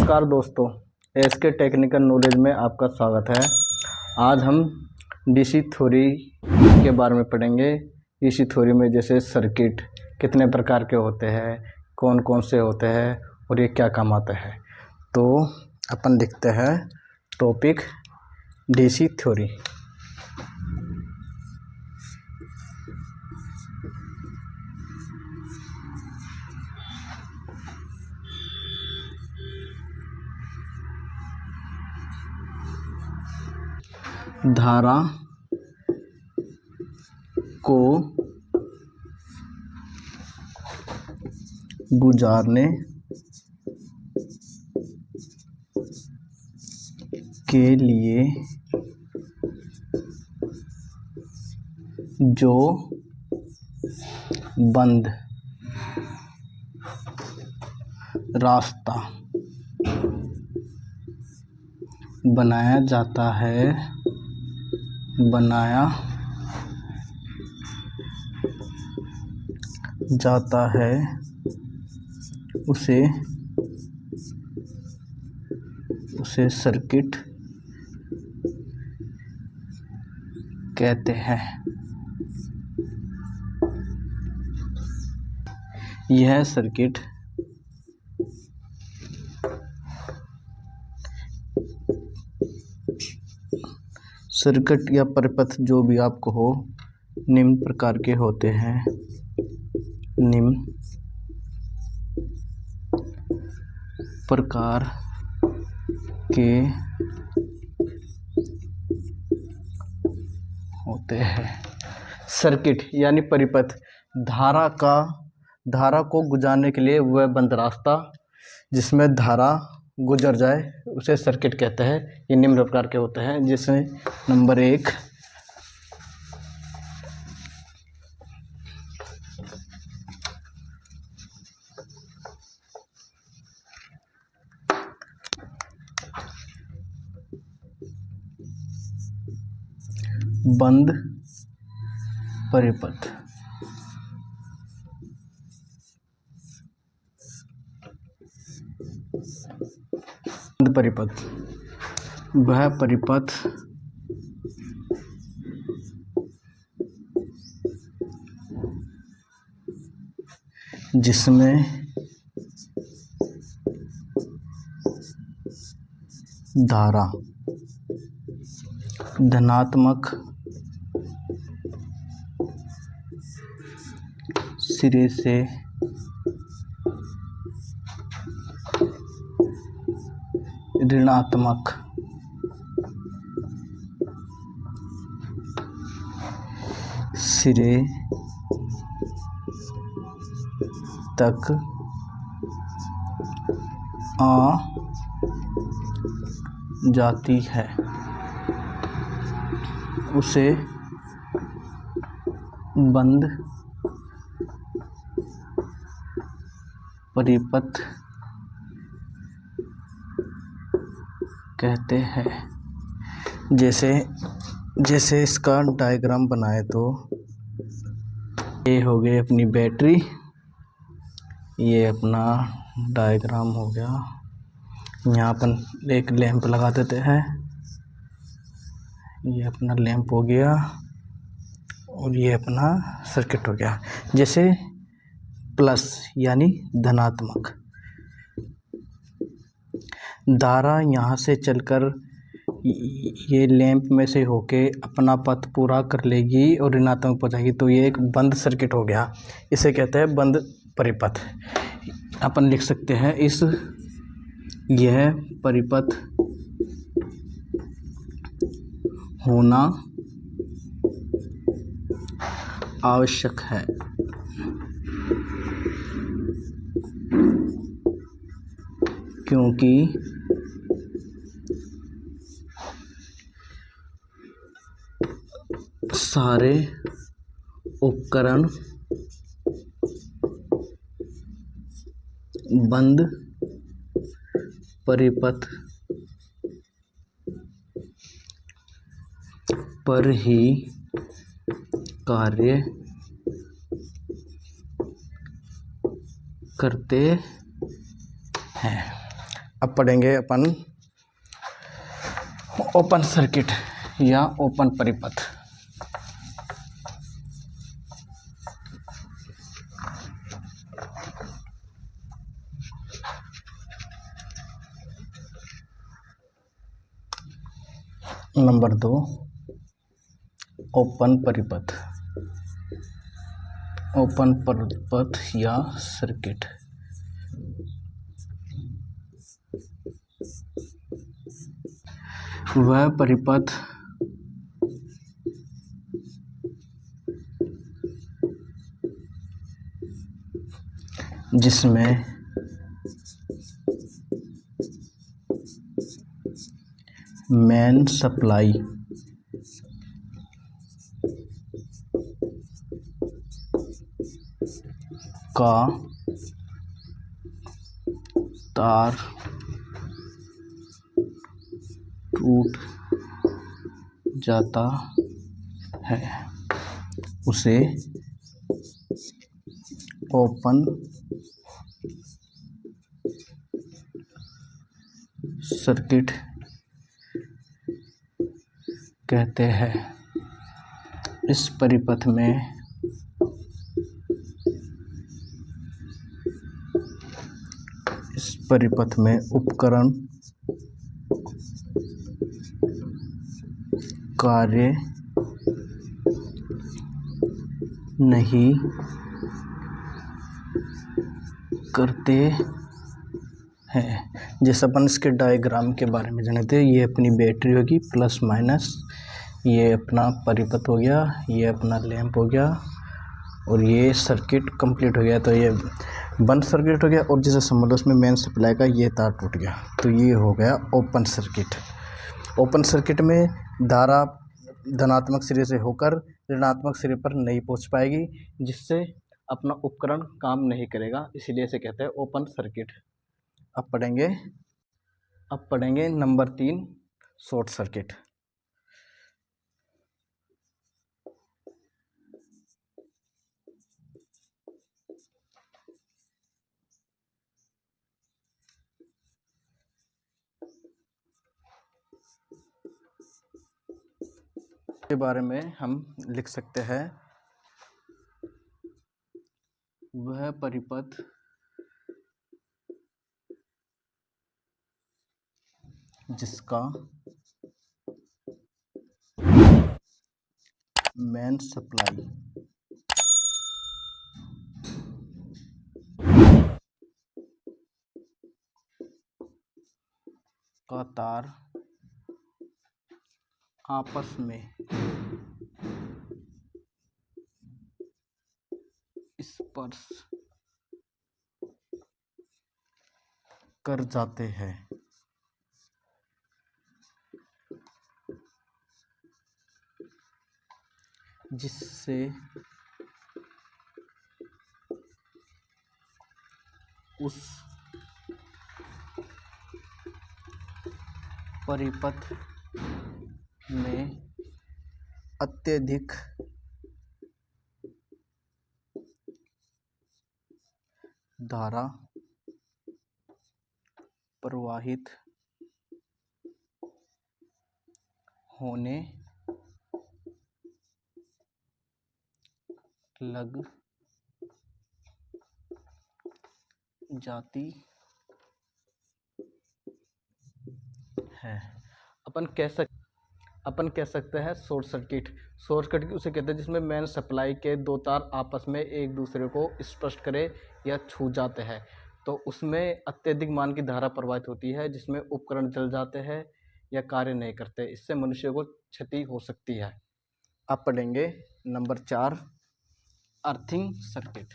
नमस्कार दोस्तों, SK technical knowledge में आपका स्वागत है। आज हम डीसी थ्योरी के बारे में पढ़ेंगे। डीसी थ्योरी में जैसे सर्किट कितने प्रकार के होते हैं, कौन कौन से होते हैं और ये क्या काम आता है। तो अपन लिखते हैं टॉपिक डीसी थ्योरी। धारा को गुजारने के लिए जो बंद रास्ता बनाया जाता है उसे सर्किट कहते हैं। यह सर्किट या परिपथ जो भी आपको हो, निम्न प्रकार के होते हैं। निम्न प्रकार के होते हैं। सर्किट यानी परिपथ, धारा को गुजारने के लिए वह बंद रास्ता जिसमें धारा गुजर जाए उसे सर्किट कहते हैं। ये निम्न प्रकार के होते हैं, जिसमें नंबर 1 बंद परिपथ। वह परिपथ जिसमें धारा धनात्मक सिरे से ऋणात्मक सिरे तक आ जाती है उसे बंद परिपथ कहते हैं। जैसे इसका डायग्राम बनाए तो ये हो गई अपनी बैटरी, ये अपना डायग्राम हो गया। यहाँ अपन एक लैंप लगा देते हैं, ये अपना लैंप हो गया और ये अपना सर्किट हो गया। जैसे प्लस यानी धनात्मक धारा यहाँ से चलकर ये लैंप में से होके अपना पथ पूरा कर लेगी और ऋणात्मक पहुँचाएगी, तो ये एक बंद सर्किट हो गया। इसे कहते हैं बंद परिपथ। अपन लिख सकते हैं यह परिपथ होना आवश्यक है क्योंकि सारे उपकरण बंद परिपथ पर ही कार्य करते हैं। अब पढ़ेंगे अपन ओपन सर्किट या ओपन परिपथ। नंबर 2 ओपन परिपथ, ओपन परिपथ या सर्किट। वह परिपथ जिसमें मेन सप्लाई का तार टूट जाता है उसे ओपन सर्किट कहते हैं। इस परिपथ में उपकरण कार्य नहीं करते हैं। जैसे अपन इसके डायग्राम के बारे में जाने थे, ये अपनी बैटरी होगी प्लस माइनस, ये अपना परिपथ हो गया, ये अपना लैंप हो गया और ये सर्किट कंप्लीट हो गया। तो ये बंद सर्किट हो गया और जैसे समझ लो उसमें मेन सप्लाई का ये तार टूट गया, तो ये हो गया ओपन सर्किट। ओपन सर्किट में धारा धनात्मक सिरे से होकर ऋणात्मक सिरे पर नहीं पहुंच पाएगी, जिससे अपना उपकरण काम नहीं करेगा, इसीलिए इसे कहते हैं ओपन सर्किट। अब पढ़ेंगे नंबर 3 शॉर्ट सर्किट। के बारे में हम लिख सकते हैं, वह परिपथ जिसका मेन सप्लाई का तार आपस में स्पर्श कर जाते हैं, जिससे उस परिपथ में अत्यधिक धारा प्रवाहित होने लग जाती है। अपन कह सकते हैं शॉर्ट सर्किट। शॉर्ट सर्किट उसे कहते हैं जिसमें मेन सप्लाई के दो तार आपस में एक दूसरे को स्पर्श करे या छू जाते हैं, तो उसमें अत्यधिक मान की धारा प्रवाहित होती है, जिसमें उपकरण जल जाते हैं या कार्य नहीं करते, इससे मनुष्य को क्षति हो सकती है। अब पढ़ेंगे नंबर 4 अर्थिंग सर्किट।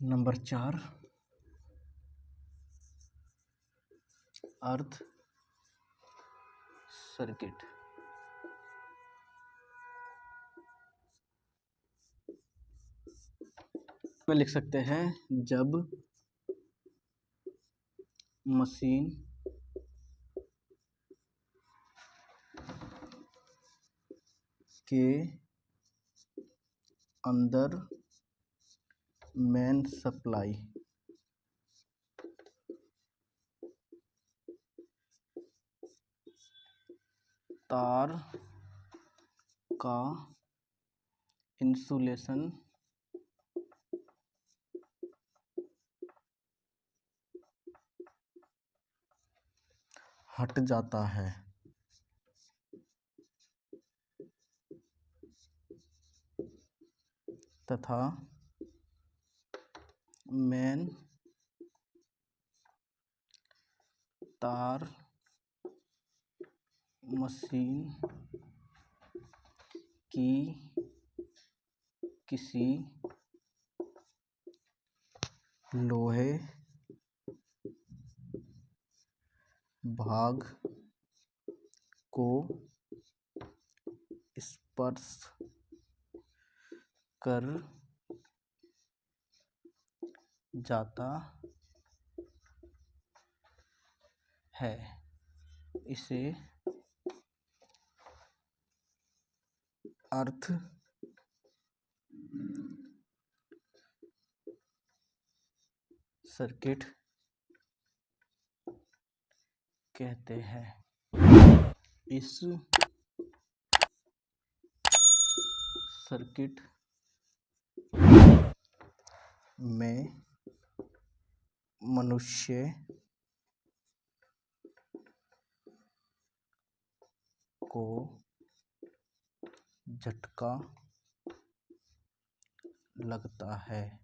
नंबर 4 अर्थ सर्किट। में लिख सकते हैं, जब मशीन के अंदर मेन सप्लाई तार का इंसुलेशन हट जाता है तथा मेन तार मशीन की किसी लोहे भाग को स्पर्श कर जाता है, इसे अर्थ सर्किट कहते हैं। इस सर्किट में मनुष्य को झटका लगता है